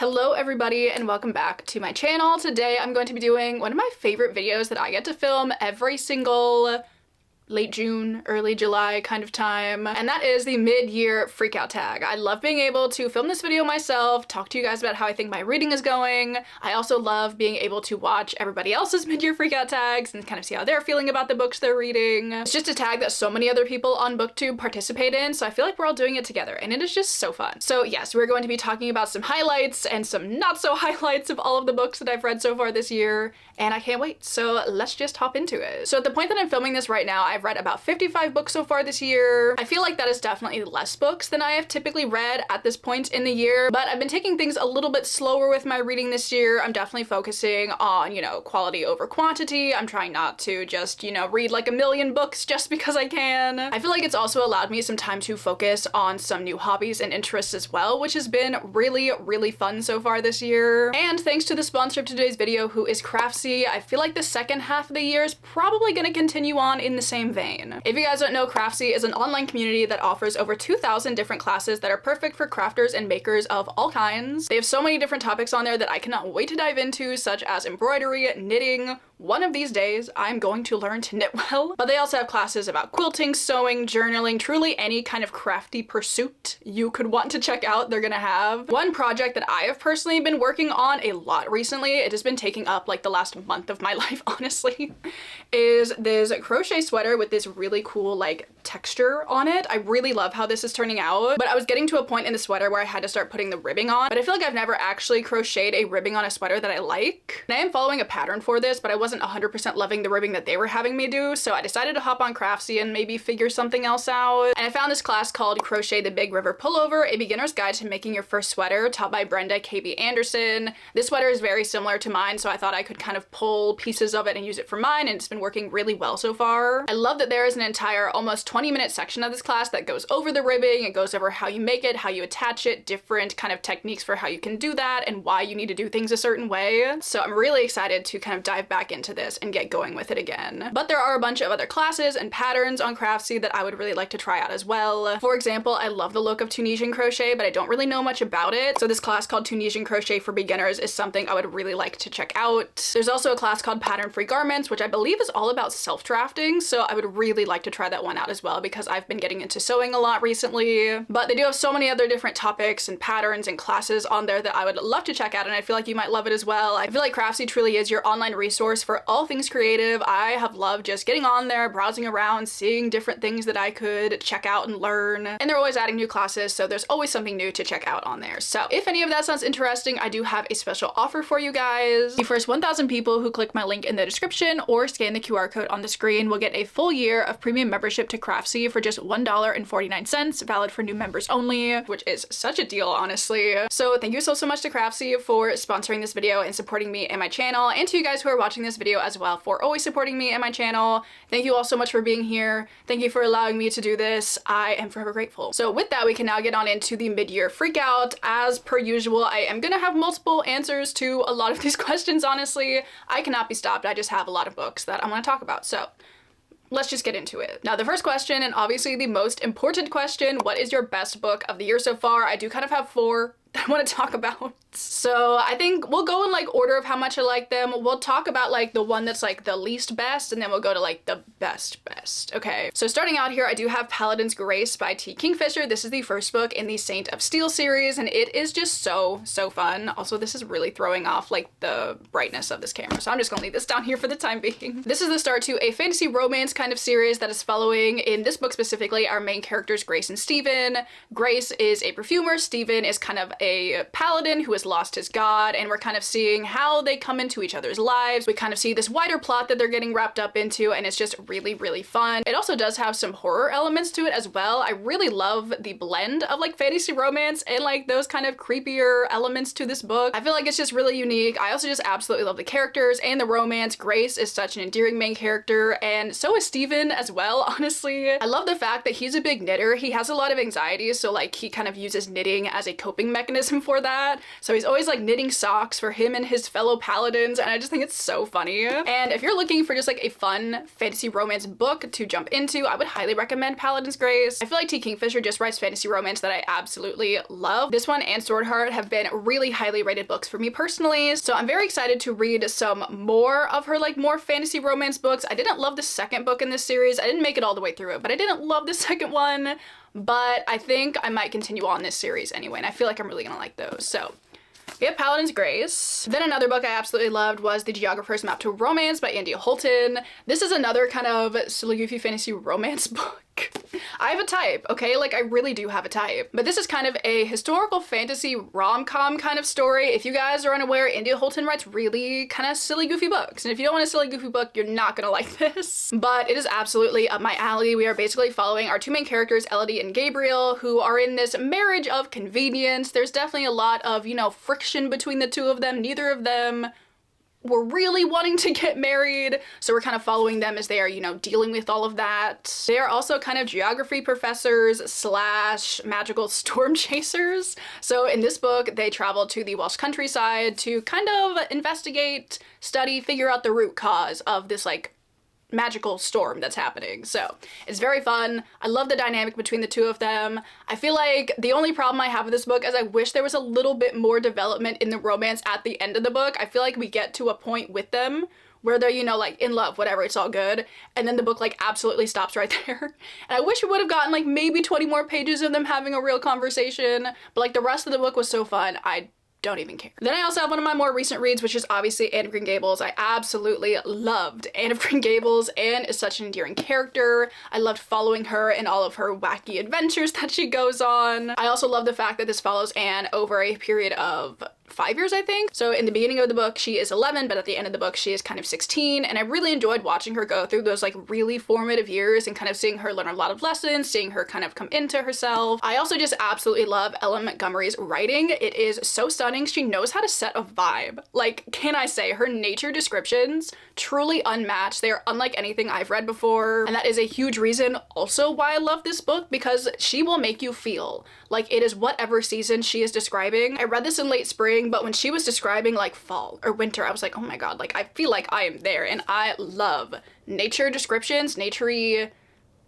Hello everybody and welcome back to my channel. Today I'm going to be doing one of my favorite videos that I get to film every single late June, early July kind of time, and that is the mid-year freakout tag. I love being able to film this video myself, talk to you guys about how I think my reading is going. I also love being able to watch everybody else's mid-year freakout tags and kind of see how they're feeling about the books they're reading. It's just a tag that so many other people on BookTube participate in, so I feel like we're all doing it together, and it is just so fun. So yes, we're going to be talking about some highlights and some not so highlights of all of the books that I've read so far this year, and I can't wait. So let's just hop into it. So at the point that I'm filming this right now, I've read about 55 books so far this year. I feel like that is definitely less books than I have typically read at this point in the year, but I've been taking things a little bit slower with my reading this year. I'm definitely focusing on, quality over quantity. I'm trying not to just, read like a million books just because I can. I feel like it's also allowed me some time to focus on some new hobbies and interests as well, which has been really, really fun so far this year. And thanks to the sponsor of today's video, who is Craftsy, I feel like the second half of the year is probably going to continue on in the same vein. If you guys don't know, Craftsy is an online community that offers over 2,000 different classes that are perfect for crafters and makers of all kinds. They have so many different topics on there that I cannot wait to dive into, such as embroidery, knitting. One of these days, I'm going to learn to knit well. But they also have classes about quilting, sewing, journaling, truly any kind of crafty pursuit you could want to check out, they're gonna have. One project that I have personally been working on a lot recently, it has been taking up like the last month of my life, honestly, is this crochet sweater with this really cool like texture on it. I really love how this is turning out, but I was getting to a point in the sweater where I had to start putting the ribbing on, but I feel like I've never actually crocheted a ribbing on a sweater that I like. And I am following a pattern for this, but I wasn't 100% loving the ribbing that they were having me do, so I decided to hop on Craftsy and maybe figure something else out. And I found this class called Crochet the Big River Pullover, a beginner's guide to making your first sweater, taught by Brenda KB Anderson. This sweater is very similar to mine, so I thought I could kind of pull pieces of it and use it for mine, and it's been working really well so far. I love that there is an entire almost 20-minute section of this class that goes over the ribbing. It goes over how you make it, how you attach it, different kind of techniques for how you can do that, and why you need to do things a certain way. So I'm really excited to kind of dive back into this and get going with it again. But there are a bunch of other classes and patterns on Craftsy that I would really like to try out as well. For example, I love the look of Tunisian crochet, but I don't really know much about it. So this class called Tunisian Crochet for Beginners is something I would really like to check out. There's also a class called Pattern Free Garments, which I believe is all about self-drafting, so I would really like to try that one out as well because I've been getting into sewing a lot recently. But they do have so many other different topics and patterns and classes on there that I would love to check out, and I feel like you might love it as well. I feel like Craftsy truly is your online resource for all things creative. I have loved just getting on there, browsing around, seeing different things that I could check out and learn, and they're always adding new classes, so there's always something new to check out on there. So if any of that sounds interesting, I do have a special offer for you guys. The first 1,000 people who click my link in the description or scan the QR code on the screen will get a full year of premium membership to Craftsy for just $1.49, valid for new members only, which is such a deal, honestly. So thank you so much to Craftsy for sponsoring this video and supporting me and my channel, and to you guys who are watching this video as well for always supporting me and my channel. Thank you all so much for being here. Thank you for allowing me to do this. I am forever grateful. So with that, we can now get on into the mid-year freakout. As per usual, I am gonna have multiple answers to a lot of these questions, honestly. I cannot be stopped. I just have a lot of books that I want to talk about. So let's just get into it. Now, the first question, and obviously the most important question, what is your best book of the year so far? I do kind of have 4 that I want to talk about. So I think we'll go in like order of how much I like them. We'll talk about like the one that's like the least best, and then we'll go to like the best. Okay, so starting out here, I do have Paladin's Grace by T. Kingfisher. This is the first book in the Saint of Steel series, and it is just so fun. Also, this is really throwing off like the brightness of this camera, so I'm just gonna leave this down here for the time being. This is the start to a fantasy romance kind of series that is following, in this book specifically, our main characters Grace and Stephen. Grace is a perfumer. Stephen is kind of a paladin who has lost his god, and we're kind of seeing how they come into each other's lives. We kind of see this wider plot that they're getting wrapped up into, and it's just really, really fun. It also does have some horror elements to it as well. I really love the blend of like fantasy romance and like those kind of creepier elements to this book. I feel like it's just really unique. I also just absolutely love the characters and the romance. Grace is such an endearing main character, and so is Stephen as well, honestly. I love the fact that he's a big knitter. He has a lot of anxiety, so like he kind of uses knitting as a coping mechanism mechanism for that. So he's always like knitting socks for him and his fellow paladins, and I just think it's so funny. And if you're looking for just like a fun fantasy romance book to jump into, I would highly recommend Paladin's Grace. I feel like T. Kingfisher just writes fantasy romance that I absolutely love. This one and Swordheart have been really highly rated books for me personally, so I'm very excited to read some more of her like more fantasy romance books. I didn't love the second book in this series. I didn't make it all the way through it, but I didn't love the second one. But I think I might continue on this series anyway, and I feel like I'm really gonna like those. So we have Paladin's Grace. Then another book I absolutely loved was The Geographer's Map to Romance by Andy Holton. This is another kind of silly goofy fantasy romance book. I have a type, okay? Like, I really do have a type. But this is kind of a historical fantasy rom-com kind of story. If you guys are unaware, Andy Holton writes really kind of silly goofy books. And if you don't want a silly goofy book, you're not gonna like this. But it is absolutely up my alley. We are basically following our two main characters, Elodie and Gabriel, who are in this marriage of convenience. There's definitely a lot of, you know, friction between the two of them. Neither of them were really wanting to get married, so we're kind of following them as they are, you know, dealing with all of that. They are also kind of geography professors / magical storm chasers. So in this book, they travel to the Welsh countryside to kind of investigate, study, figure out the root cause of this like magical storm that's happening. So it's very fun. I love the dynamic between the two of them. I feel like the only problem I have with this book is I wish there was a little bit more development in the romance at the end of the book. I feel like we get to a point with them where they're, you know, like in love, whatever, it's all good. And then the book like absolutely stops right there. And I wish we would have gotten like maybe 20 more pages of them having a real conversation. But like the rest of the book was so fun, I don't even care. Then I also have one of my more recent reads, which is obviously Anne of Green Gables. I absolutely loved Anne of Green Gables. Anne is such an endearing character. I loved following her and all of her wacky adventures that she goes on. I also love the fact that this follows Anne over a period of 5 years, I think. So in the beginning of the book, she is 11, but at the end of the book, she is kind of 16. And I really enjoyed watching her go through those like really formative years and kind of seeing her learn a lot of lessons, seeing her kind of come into herself. I also just absolutely love Ellen Montgomery's writing. It is so stunning. She knows how to set a vibe. Like, can I say, her nature descriptions, truly unmatched. They are unlike anything I've read before. And that is a huge reason also why I love this book, because she will make you feel like it is whatever season she is describing. I read this in late spring, but when she was describing like fall or winter, I was like, oh my god, like I feel like I am there. And I love nature descriptions, nature-y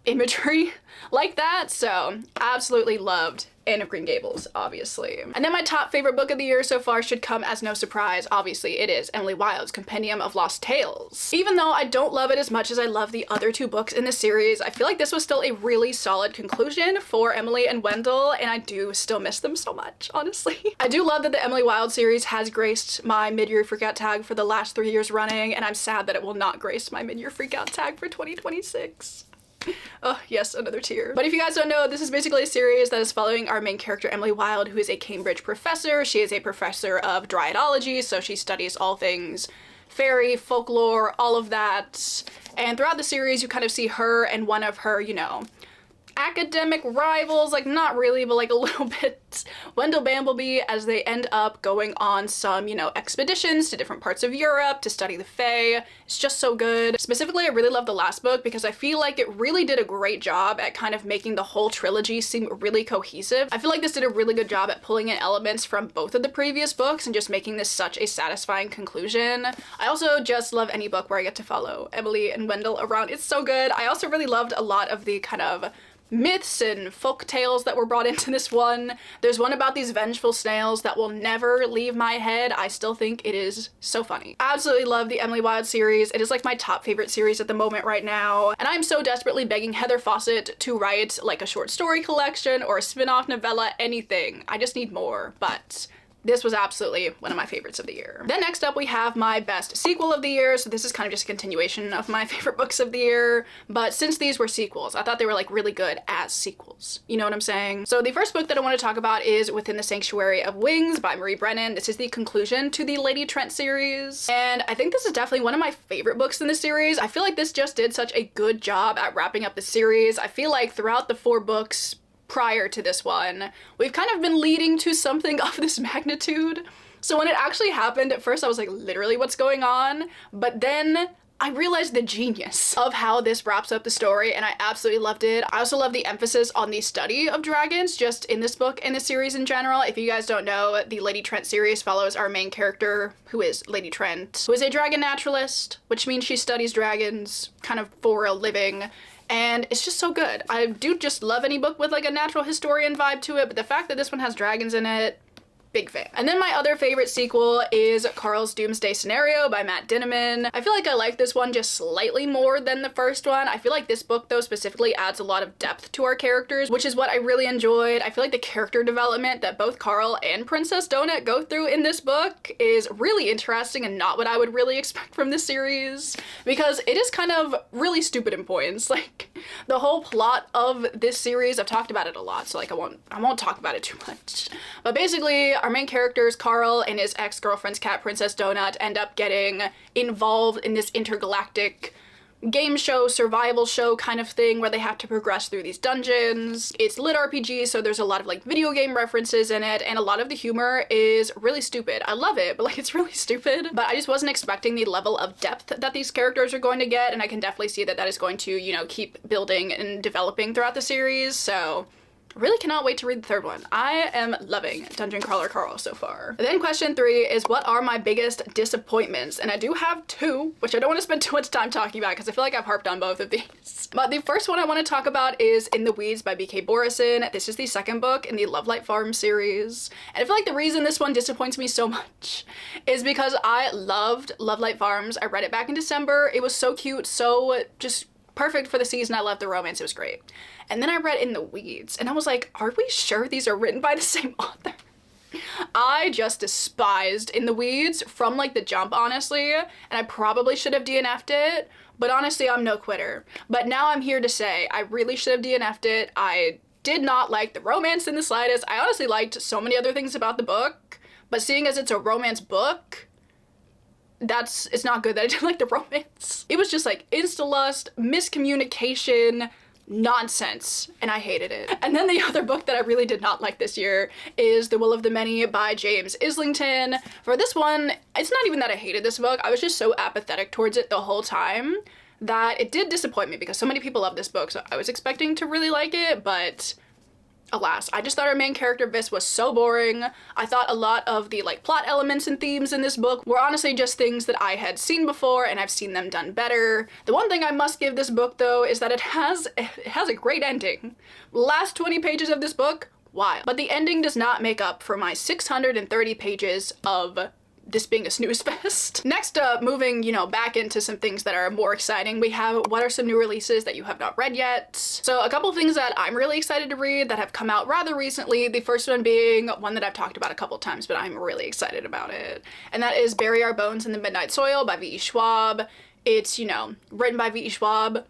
imagery like that. So absolutely loved Anne of Green Gables, obviously. And then my top favorite book of the year so far should come as no surprise. Obviously, it is Emily Wilde's Compendium of Lost Tales. Even though I don't love it as much as I love the other two books in the series, I feel like this was still a really solid conclusion for Emily and Wendell, and I do still miss them so much, honestly. I do love that the Emily Wilde series has graced my mid-year freakout tag for the last 3 years running, and I'm sad that it will not grace my mid-year freakout tag for 2026. Oh, yes, another tear. But if you guys don't know, this is basically a series that is following our main character, Emily Wilde, who is a Cambridge professor. She is a professor of Dryadology, so she studies all things fairy, folklore, all of that. And throughout the series, you kind of see her and one of her, you know, academic rivals, like not really, but like a little bit, Wendell Bambleby, as they end up going on some, you know, expeditions to different parts of Europe to study the Fae. It's just so good. Specifically, I really love the last book because I feel like it really did a great job at kind of making the whole trilogy seem really cohesive. I feel like this did a really good job at pulling in elements from both of the previous books and just making this such a satisfying conclusion. I also just love any book where I get to follow Emily and Wendell around. It's so good. I also really loved a lot of the kind of myths and folk tales that were brought into this one. There's one about these vengeful snails that will never leave my head. I still think it is so funny. I absolutely love the Emily Wilde series. It is like my top favorite series at the moment right now. And I'm so desperately begging Heather Fawcett to write like a short story collection or a spin-off novella, anything. I just need more, but this was absolutely one of my favorites of the year. Then next up we have my best sequel of the year. So this is kind of just a continuation of my favorite books of the year. But since these were sequels, I thought they were like really good as sequels. You know what I'm saying? So the first book that I want to talk about is Within the Sanctuary of Wings by Marie Brennan. This is the conclusion to the Lady Trent series. And I think this is definitely one of my favorite books in the series. I feel like this just did such a good job at wrapping up the series. I feel like throughout the 4 books prior to this one, we've kind of been leading to something of this magnitude. So when it actually happened, at first I was like, literally what's going on? But then I realized the genius of how this wraps up the story, and I absolutely loved it. I also love the emphasis on the study of dragons just in this book and the series in general. If you guys don't know, the Lady Trent series follows our main character, who is Lady Trent, who is a dragon naturalist, which means she studies dragons kind of for a living. And it's just so good. I do just love any book with like a natural historian vibe to it, but the fact that this one has dragons in it, big fan. And then my other favorite sequel is Carl's Doomsday Scenario by Matt Dinniman. I feel like I like this one just slightly more than the first one. I feel like this book though specifically adds a lot of depth to our characters, which is what I really enjoyed. I feel like the character development that both Carl and Princess Donut go through in this book is really interesting and not what I would really expect from this series, because it is kind of really stupid in points. Like the whole plot of this series, I've talked about it a lot, so like I won't talk about it too much. But basically, our main characters, Carl and his ex-girlfriend's cat, Princess Donut, end up getting involved in this intergalactic game show, survival show kind of thing where they have to progress through these dungeons. It's lit RPG, so there's a lot of like video game references in it, and a lot of the humor is really stupid. I love it, but like it's really stupid. But I just wasn't expecting the level of depth that these characters are going to get, and I can definitely see that that is going to, you know, keep building and developing throughout the series, so really cannot wait to read the third one. I am loving Dungeon Crawler Carl so far. And then question 3 is, what are my biggest disappointments? And I do have 2, which I don't want to spend too much time talking about because I feel like I've harped on both of these. But the first one I want to talk about is In the Weeds by B.K. Borison. This is the second book in the Love Light Farm series. And I feel like the reason this one disappoints me so much is because I loved Love Light Farms. I read it back in December. It was so cute, so just perfect for the season. I loved the romance. It was great. And then I read In the Weeds and I was like, are we sure these are written by the same author? I just despised In the Weeds from like the jump, honestly, and I probably should have DNF'd it, but honestly, I'm no quitter. But now I'm here to say I really should have DNF'd it. I did not like the romance in the slightest. I honestly liked so many other things about the book, but seeing as it's a romance book, it's not good that I didn't like the romance. It was just like insta-lust, miscommunication, nonsense, and I hated it. And then the other book that I really did not like this year is The Will of the Many by James Islington. For this one, it's not even that I hated this book, I was just so apathetic towards it the whole time that it did disappoint me because so many people love this book, so I was expecting to really like it, but alas, I just thought our main character Vis was so boring. I thought a lot of the like plot elements and themes in this book were honestly just things that I had seen before and I've seen them done better. The one thing I must give this book though is that it has a great ending. Last 20 pages of this book, wild. But the ending does not make up for my 630 pages of this being a snooze fest. Next up, moving, you know, back into some things that are more exciting, we have what are some new releases that you have not read yet. So a couple of things that I'm really excited to read that have come out rather recently. The first one being one that I've talked about a couple times, but I'm really excited about it. And that is Bury Our Bones in the Midnight Soil by V.E. Schwab. It's, you know, written by V.E. Schwab,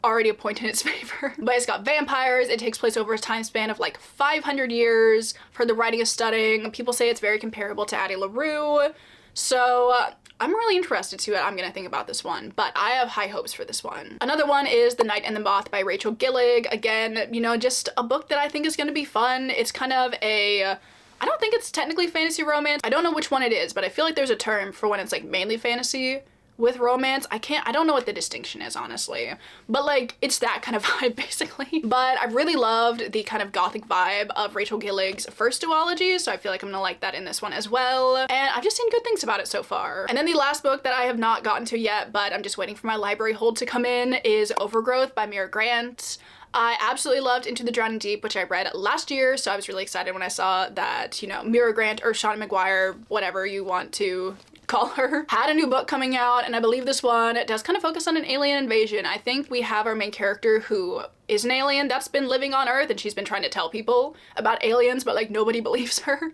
already a point in its favor. But it's got vampires, it takes place over a time span of like 500 years. For the writing is stunning. People say it's very comparable to Addie LaRue. So I'm really interested to see what I'm gonna think about this one, but I have high hopes for this one. Another one is The Night and the Moth by Rachel Gillig. Again, you know, just a book that I think is gonna be fun. It's kind of I don't think it's technically fantasy romance. I don't know which one it is, but I feel like there's a term for when it's like mainly fantasy with romance. I don't know what the distinction is, honestly, but like it's that kind of vibe basically. But I really loved the kind of gothic vibe of Rachel Gillig's first duology, so I feel like I'm gonna like that in this one as well, and I've just seen good things about it so far. And then the last book that I have not gotten to yet, but I'm just waiting for my library hold to come in, is Overgrowth by Mira Grant. I absolutely loved Into the Drowning Deep, which I read last year, so I was really excited when I saw that, you know, Mira Grant or Shauna McGuire, whatever you want to call her, had a new book coming out, and I believe this one does kind of focus on an alien invasion. I think we have our main character who is an alien that's been living on Earth, and she's been trying to tell people about aliens, but like nobody believes her.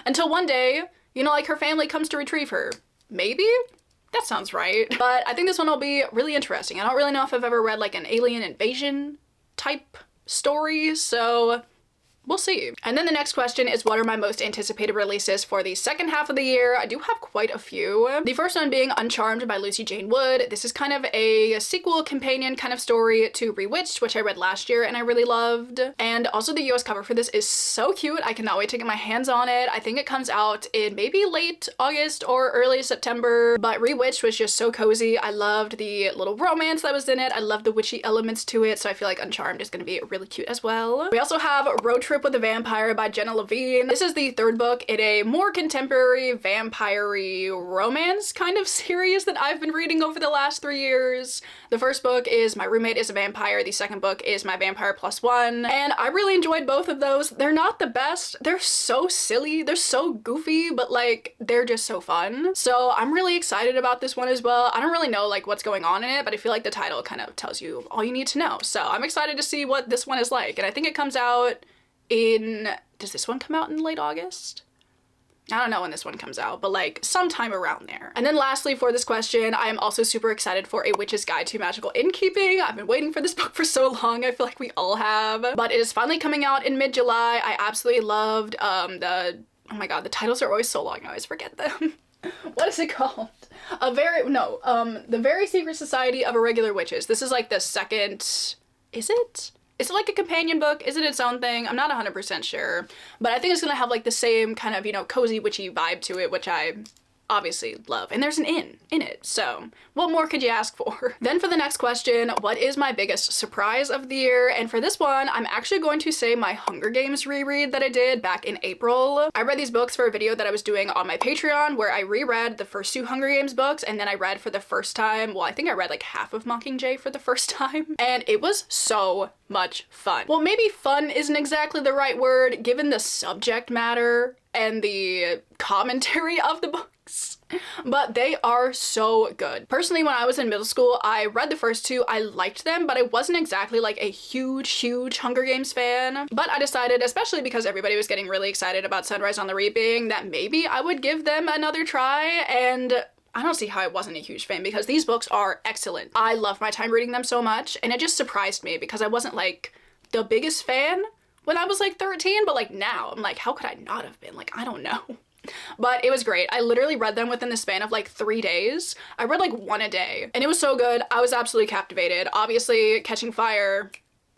Until one day, you know, like her family comes to retrieve her. Maybe? That sounds right. But I think this one will be really interesting. I don't really know if I've ever read like an alien invasion type story, so we'll see. And then the next question is, what are my most anticipated releases for the second half of the year? I do have quite a few. The first one being Uncharmed by Lucy Jane Wood. This is kind of a sequel companion kind of story to Bewitched, which I read last year and I really loved. And also the US cover for this is so cute. I cannot wait to get my hands on it. I think it comes out in maybe late August or early September, but Bewitched was just so cozy. I loved the little romance that was in it. I loved the witchy elements to it, so I feel like Uncharmed is going to be really cute as well. We also have Road Trip with a Vampire by Jenna Levine. This is the third book in a more contemporary vampire-y romance kind of series that I've been reading over the last 3 years. The first book is My Roommate is a Vampire. The second book is My Vampire Plus One, and I really enjoyed both of those. They're not the best. They're so silly. They're so goofy, but like they're just so fun. So I'm really excited about this one as well. I don't really know like what's going on in it, but I feel like the title kind of tells you all you need to know. So I'm excited to see what this one is like, and I think it comes out in, does this one come out in late August? I don't know when this one comes out, but like sometime around there. And then lastly for this question, I am also super excited for A Witch's Guide to Magical Innkeeping. I've been waiting for this book for so long. I feel like we all have, but it is finally coming out in mid-July. I absolutely loved oh my god, the titles are always so long, I always forget them. What is it called? The Very Secret Society of Irregular Witches. This is like the second, is it? Is it like a companion book? Is it its own thing? I'm not 100% sure, but I think it's gonna have like the same kind of, you know, cozy witchy vibe to it, which I obviously love. And there's an inn in it, so what more could you ask for? Then for the next question, what is my biggest surprise of the year? And for this one, I'm actually going to say my Hunger Games reread that I did back in April. I read these books for a video that I was doing on my Patreon where I reread the first 2 Hunger Games books, and then I read for the first time, well, I think I read like half of Mockingjay for the first time, and it was so much fun. Well, maybe fun isn't exactly the right word given the subject matter and the commentary of the books, but they are so good. Personally, when I was in middle school, I read the first 2. I liked them, but I wasn't exactly like a huge Hunger Games fan. But I decided, especially because everybody was getting really excited about Sunrise on the Reaping, that maybe I would give them another try, and I don't see how I wasn't a huge fan because these books are excellent. I loved my time reading them so much, and it just surprised me because I wasn't like the biggest fan when I was like 13, but like now I'm like, how could I not have been? Like, I don't know. But it was great. I literally read them within the span of like 3 days. I read like 1 a day, and it was so good. I was absolutely captivated. Obviously, Catching Fire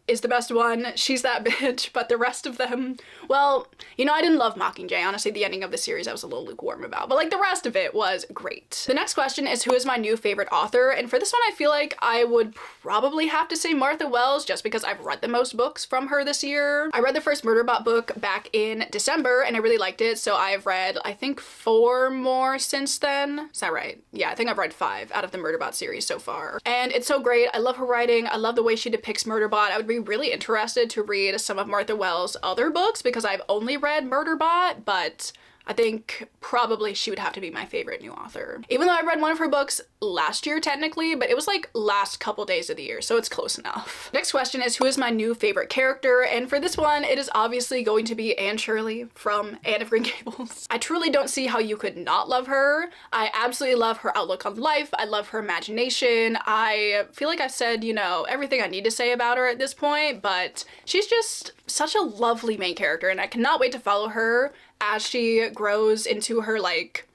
is the best one. She's that bitch, but the rest of them, well, you know, I didn't love Mockingjay. Honestly, the ending of the series I was a little lukewarm about, but like the rest of it was great. The next question is, who is my new favorite author? And for this one, I feel like I would probably have to say Martha Wells, just because I've read the most books from her this year. I read the first Murderbot book back in December, and I really liked it, so I've read, I think, 4 more since then. Is that right? Yeah, I think I've read 5 out of the Murderbot series so far. And it's so great. I love her writing. I love the way she depicts Murderbot. I would be really interested to read some of Martha Wells' other books because I've only read Murderbot, but I think probably she would have to be my favorite new author. Even though I read one of her books last year technically, but it was like last couple days of the year, so it's close enough. Next question is, who is my new favorite character? And for this one, it is obviously going to be Anne Shirley from Anne of Green Gables. I truly don't see how you could not love her. I absolutely love her outlook on life. I love her imagination. I feel like I've said, you know, everything I need to say about her at this point, but she's just such a lovely main character, and I cannot wait to follow her as she grows into her, like,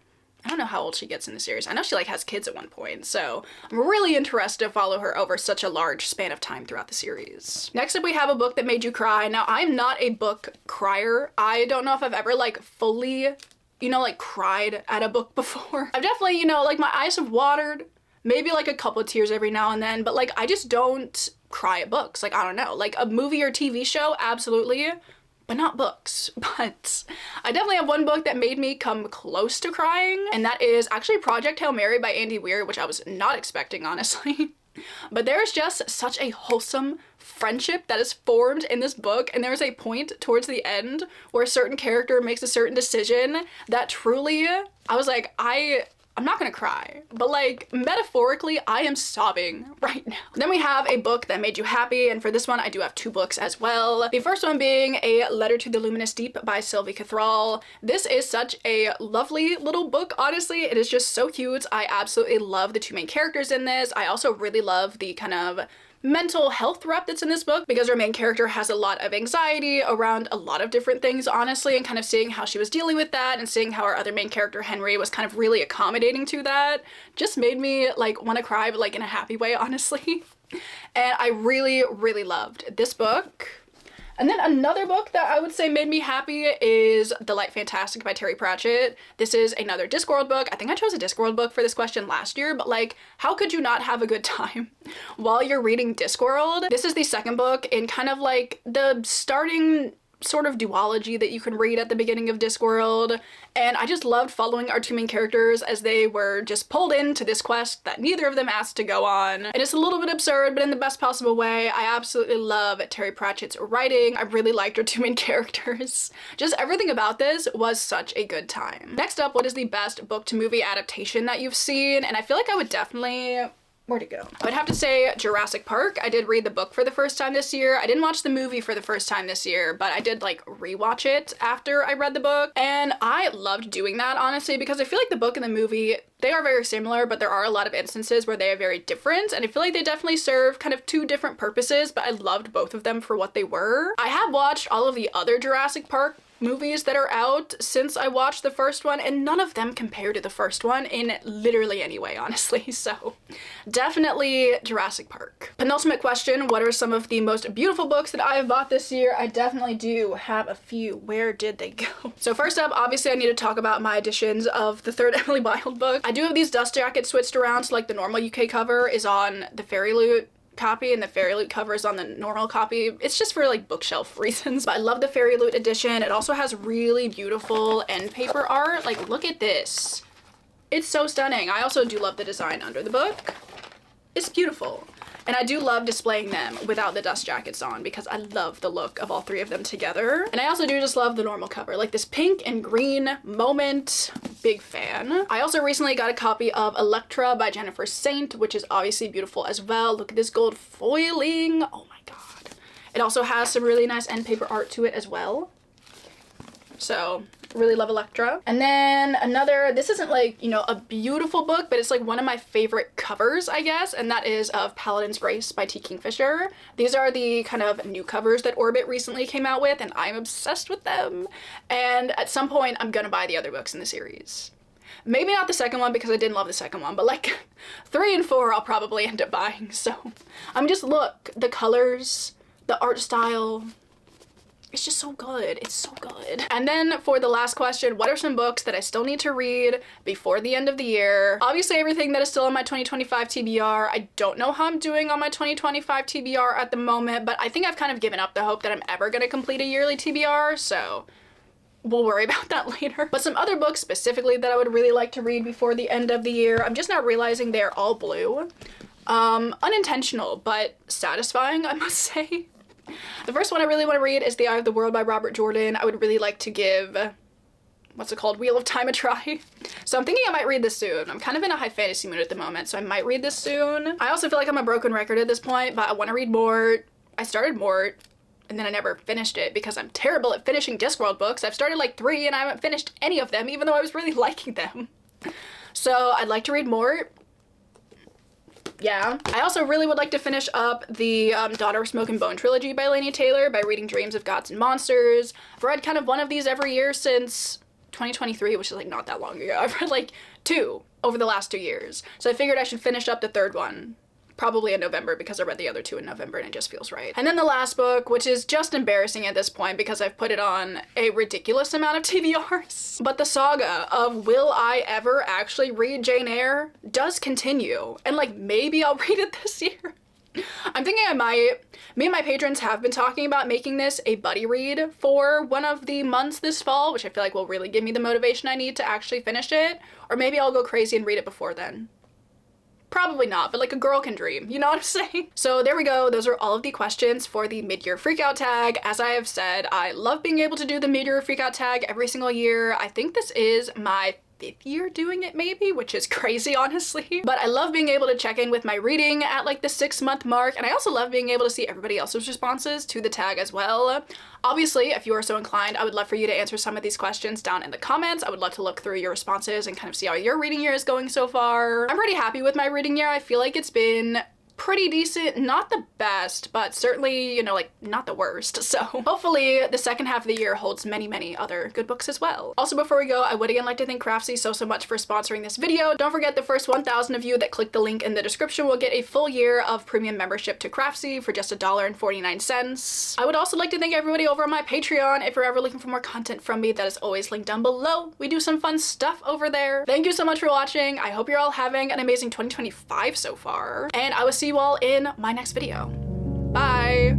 I don't know how old she gets in the series. I know she like has kids at one point, so I'm really interested to follow her over such a large span of time throughout the series. Next up, we have a book that made you cry. Now, I'm not a book crier. I don't know if I've ever like fully, you know, like cried at a book before. I've definitely, you know, like my eyes have watered, maybe like a couple of tears every now and then, but like I just don't cry at books. Like, I don't know, like a movie or TV show, absolutely, but not books. But I definitely have one book that made me come close to crying, and that is actually Project Hail Mary by Andy Weir, which I was not expecting, honestly. But there is just such a wholesome friendship that is formed in this book, and there's a point towards the end where a certain character makes a certain decision that truly, I was like, I'm not gonna cry, but like metaphorically, I am sobbing right now. Then we have a book that made you happy, and for this one, I do have 2 books as well. The first one being A Letter to the Luminous Deep by Sylvie Cathrall. This is such a lovely little book, honestly. It is just so cute. I absolutely love the 2 main characters in this. I also really love the kind of mental health rep that's in this book, because our main character has a lot of anxiety around a lot of different things, honestly, and kind of seeing how she was dealing with that and seeing how our other main character, Henry, was kind of really accommodating to that just made me like want to cry, but like in a happy way, honestly. And I really, really loved this book. And then another book that I would say made me happy is The Light Fantastic by Terry Pratchett. This is another Discworld book. I think I chose a Discworld book for this question last year, but like, how could you not have a good time while you're reading Discworld? This is the second book in kind of like the starting sort of duology that you can read at the beginning of Discworld, and I just loved following our two main characters as they were just pulled into this quest that neither of them asked to go on. And it's a little bit absurd, but in the best possible way. I absolutely love Terry Pratchett's writing. I really liked our two main characters. Just everything about this was such a good time. Next up, what is the best book to movie adaptation that you've seen? And I feel like I would definitely... Where'd it go? I would have to say Jurassic Park. I did read the book for the first time this year. I didn't watch the movie for the first time this year, but I did like rewatch it after I read the book. And I loved doing that, honestly, because I feel like the book and the movie, they are very similar, but there are a lot of instances where they are very different. And I feel like they definitely serve kind of two different purposes, but I loved both of them for what they were. I have watched all of the other Jurassic Park movies that are out since I watched the first one, and none of them compare to the first one in literally any way, honestly. So definitely Jurassic Park. Penultimate question, what are some of the most beautiful books that I have bought this year? I definitely do have a few. Where did they go? So first up, obviously I need to talk about my editions of the third Emily Wilde book. I do have these dust jackets switched around, so like the normal UK cover is on the Fairy Loot copy and the Fairy Loot cover is on the normal copy. It's just for like bookshelf reasons, but I love the Fairy Loot edition. It also has really beautiful end paper art. Like, look at this. It's so stunning. I also do love the design under the book. It's beautiful. And I do love displaying them without the dust jackets on because I love the look of all three of them together. And I also do just love the normal cover, like this pink and green moment. Big fan. I also recently got a copy of Electra by Jennifer Saint, which is obviously beautiful as well. Look at this gold foiling. Oh my god. It also has some really nice end paper art to it as well. So really love Electra. And then another, this isn't like, you know, a beautiful book, but it's like one of my favorite covers, I guess, and that is of Paladin's Grace by T. Kingfisher. These are the kind of new covers that Orbit recently came out with, and I'm obsessed with them. And at some point, I'm gonna buy the other books in the series. Maybe not the second one because I didn't love the second one, but like 3 and 4 I'll probably end up buying. So I'm just, look, the colors, the art style, it's just so good. It's so good. And then for the last question, what are some books that I still need to read before the end of the year? Obviously everything that is still on my 2025 TBR. I don't know how I'm doing on my 2025 TBR at the moment, but I think I've kind of given up the hope that I'm ever gonna complete a yearly TBR, so we'll worry about that later. But some other books specifically that I would really like to read before the end of the year, I'm just now realizing they're all blue. Unintentional, but satisfying, I must say. The first one I really want to read is The Eye of the World by Robert Jordan. I would really like to give, what's it called, Wheel of Time a try. So I'm thinking I might read this soon. I'm kind of in a high fantasy mood at the moment, so I might read this soon. I also feel like I'm a broken record at this point, but I want to read Mort. I started Mort, and then I never finished it because I'm terrible at finishing Discworld books. I've started like 3 and I haven't finished any of them, even though I was really liking them. So I'd like to read Mort. Yeah. I also really would like to finish up the Daughter of Smoke and Bone trilogy by Laini Taylor by reading Dreams of Gods and Monsters. I've read kind of one of these every year since 2023, which is like not that long ago. I've read like 2 over the last 2 years. So I figured I should finish up the third one. Probably in November because I read the other 2 in November and it just feels right. And then the last book, which is just embarrassing at this point because I've put it on a ridiculous amount of TBRs. But the saga of will I ever actually read Jane Eyre does continue. And like maybe I'll read it this year. I'm thinking I might. Me and my patrons have been talking about making this a buddy read for one of the months this fall, which I feel like will really give me the motivation I need to actually finish it. Or maybe I'll go crazy and read it before then. Probably not, but like a girl can dream, you know what I'm saying? So there we go, those are all of the questions for the mid-year freakout tag. As I have said, I love being able to do the mid-year freakout tag every single year. I think this is my 5th year doing it maybe, which is crazy honestly. But I love being able to check in with my reading at like the 6-month mark, and I also love being able to see everybody else's responses to the tag as well. Obviously, if you are so inclined, I would love for you to answer some of these questions down in the comments. I would love to look through your responses and kind of see how your reading year is going so far. I'm pretty happy with my reading year. I feel like it's been pretty decent, not the best, but certainly, you know, like not the worst. So hopefully the second half of the year holds many, many other good books as well. Also, before we go, I would again like to thank Craftsy so much for sponsoring this video. Don't forget, the first 1,000 of you that click the link in the description will get a full year of premium membership to Craftsy for just $1.49. I would also like to thank everybody over on my Patreon. If you're ever looking for more content from me, that is always linked down below. We do some fun stuff over there. Thank you so much for watching. I hope you're all having an amazing 2025 so far, and I will see you all in my next video. Bye!